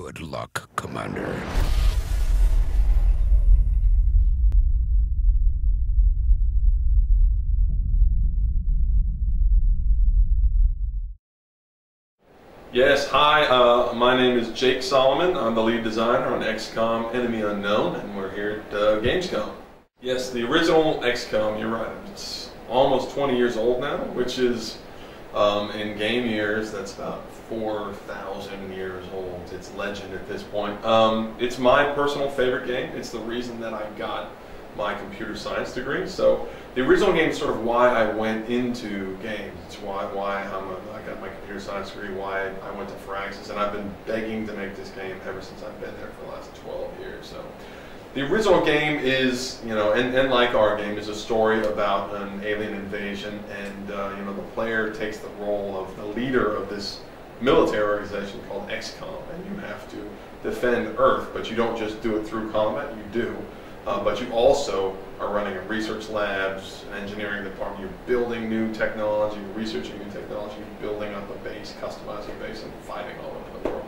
Good luck, Commander. Yes, hi, my name is Jake Solomon. I'm the lead designer on XCOM Enemy Unknown, and we're here at GamesCom. Yes, the original XCOM, you're right, it's almost 20 years old now, which is, in game years, that's about 4,000 years old. It's legend at this point. It's my personal favorite game. It's the reason that I got my computer science degree. So the original game is sort of why I went into games. It's why I got my computer science degree, why I went to Firaxis, and I've been begging to make this game ever since I've been there for the last 12 years. So the original game is, you know, and like our game, is a story about an alien invasion, and you know, the player takes the role of the leader of this military organization called XCOM, and you have to defend Earth, but you don't just do it through combat, you do. But you also are running a research labs, an engineering department, you're building new technology, researching new technology, building up a base, customizing a base, and fighting all over the world.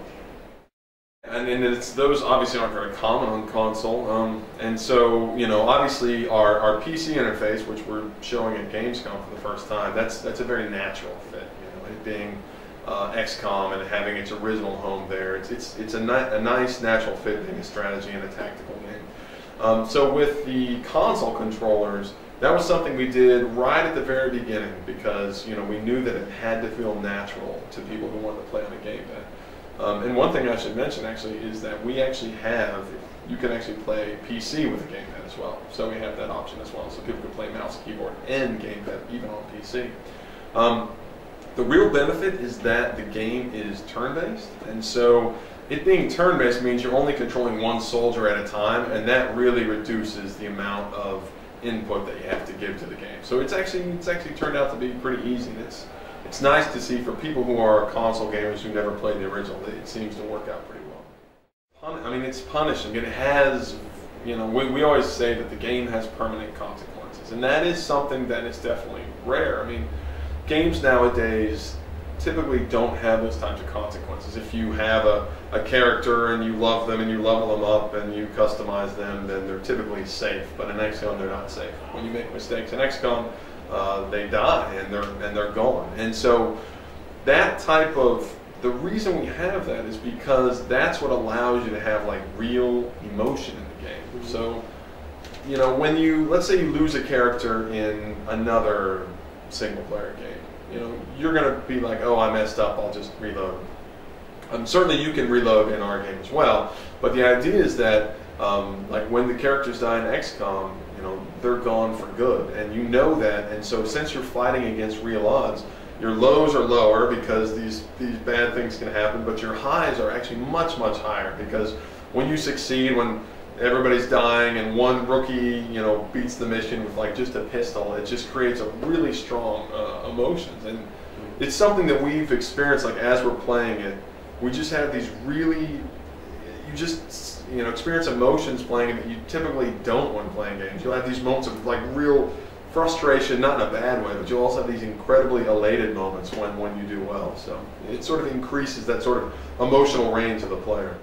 And those obviously aren't very common on console. And so, you know, obviously our PC interface, which we're showing at GamesCom for the first time, that's a very natural fit. You know, it being XCOM and having its original home there, it's a nice natural fit being a strategy and a tactical game. So with the console controllers, that was something we did right at the very beginning because, you know, we knew that it had to feel natural to people who wanted to play on a gamepad. And one thing I should mention actually is that we actually have, you can actually play PC with a gamepad as well. So we have that option as well. So people can play mouse, keyboard, and gamepad even on PC. The real benefit is that the game is turn-based, and so it being turn-based means you're only controlling one soldier at a time, and that really reduces the amount of input that you have to give to the game. So it's actually turned out to be pretty easy. It's nice to see for people who are console gamers who never played the original. It seems to work out pretty well. I mean, it's punishing. It has, you know, we always say that the game has permanent consequences, and that is something that is definitely rare. I mean, games nowadays typically don't have those types of consequences. If you have a character and you love them and you level them up and you customize them, then they're typically safe. But in XCOM, they're not safe. When you make mistakes in XCOM, they die and they're gone. And so that type of, the reason we have that is because that's what allows you to have like real emotion in the game. So, you know, when you, let's say you lose a character in another single player game, you know, you're going to be like, oh, I messed up, I'll just reload. Certainly you can reload in our game as well, but the idea is that like when the characters die in XCOM, you know, they're gone for good, and you know that, and so since you're fighting against real odds, your lows are lower because these bad things can happen, but your highs are actually much, much higher because when you succeed, when everybody's dying and one rookie, you know, beats the mission with like just a pistol, it just creates a really strong emotions, and it's something that we've experienced. Like as we're playing it, we just have these really, you just, you know, experience emotions playing it that you typically don't when playing games. You'll have these moments of like real frustration, not in a bad way, but you'll also have these incredibly elated moments when you do well. So it sort of increases that sort of emotional range of the player.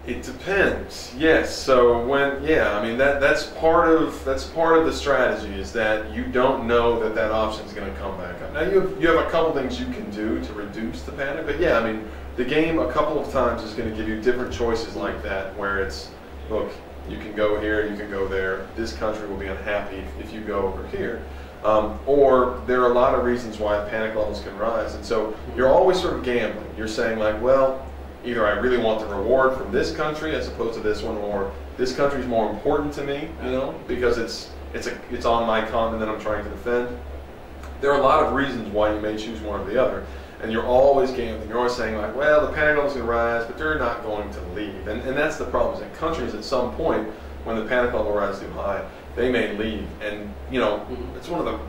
It depends. Yes. So when, yeah, I mean that's part of the strategy is that you don't know that option is going to come back up. Now you have a couple things you can do to reduce the panic, but yeah, I mean the game a couple of times is going to give you different choices like that, where it's, look, you can go here, you can go there. This country will be unhappy if you go over here. Or there are a lot of reasons why panic levels can rise, and so you're always sort of gambling. You're saying like, well, either I really want the reward from this country as opposed to this one, or this country is more important to me, you know, because it's on my continent I'm trying to defend. There are a lot of reasons why you may choose one or the other, and you're always gambling. You're always saying like, well, the panic level is going to rise, but they're not going to leave, and that's the problem. Is that countries at some point, when the panic level rises too high, they may leave, and you know, it's one of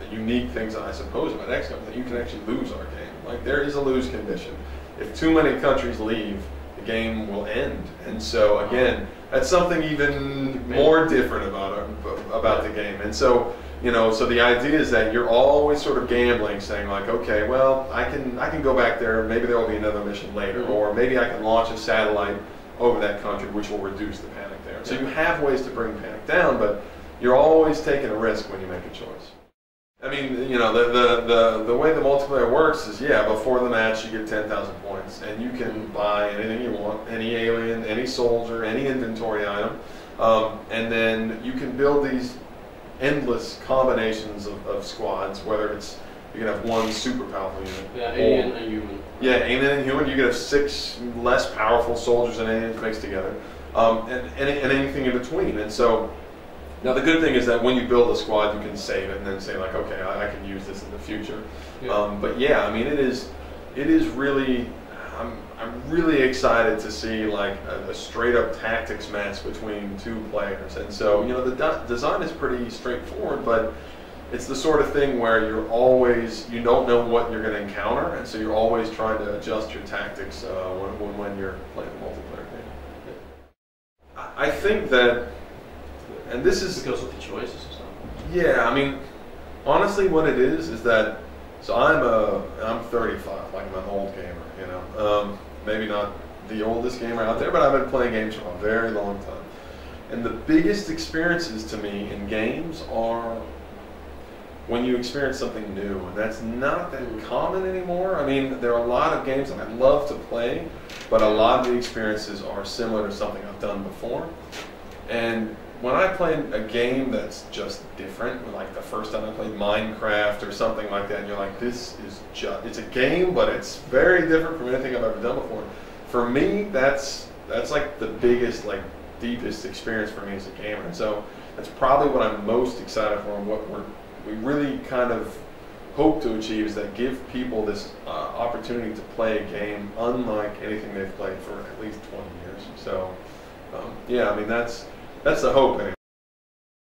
the unique things I suppose about XCOM that you can actually lose our game. Like there is a lose condition. If too many countries leave, the game will end. And so again, that's something even more different about the game. And so, You know, so the idea is that you're always sort of gambling, saying like, okay, well, I can go back there. Maybe there will be another mission later, or maybe I can launch a satellite over that country, which will reduce the panic there. So you have ways to bring panic down, but you're always taking a risk when you make a choice. I mean, you know, the way the multiplayer works is, yeah, before the match you get 10,000 points, and you can buy anything you want, any alien, any soldier, any inventory item, and then you can build these endless combinations of squads, whether it's, you can have one super powerful unit. Yeah, alien and human. Yeah, alien and human, you can have 6 less powerful soldiers and aliens mixed together, and anything in between. And so, now the good thing is that when you build a squad, you can save it and then say like, okay, I can use this in the future. Yeah. But yeah, I mean, it is really, I'm really excited to see like a straight up tactics match between 2 players. And so, you know, the design is pretty straightforward, but it's the sort of thing where you don't know what you're going to encounter, and so you're always trying to adjust your tactics when you're playing a multiplayer game. I think that, and this is because of the choices or something. Yeah, I mean, honestly, what it is that, so I'm 35, like I'm an old gamer, you know. Maybe not the oldest gamer out there, but I've been playing games for a very long time. And the biggest experiences to me in games are when you experience something new, and that's not that common anymore. I mean, there are a lot of games that I love to play, but a lot of the experiences are similar to something I've done before. And when I play a game that's just different, like the first time I played Minecraft or something like that, and you're like, this is it's a game, but it's very different from anything I've ever done before. For me, that's like the biggest, like deepest experience for me as a gamer. And so that's probably what I'm most excited for, and what we really kind of hope to achieve, is that give people this opportunity to play a game unlike anything they've played for at least 20 years. So yeah, I mean, that's the hope anyway.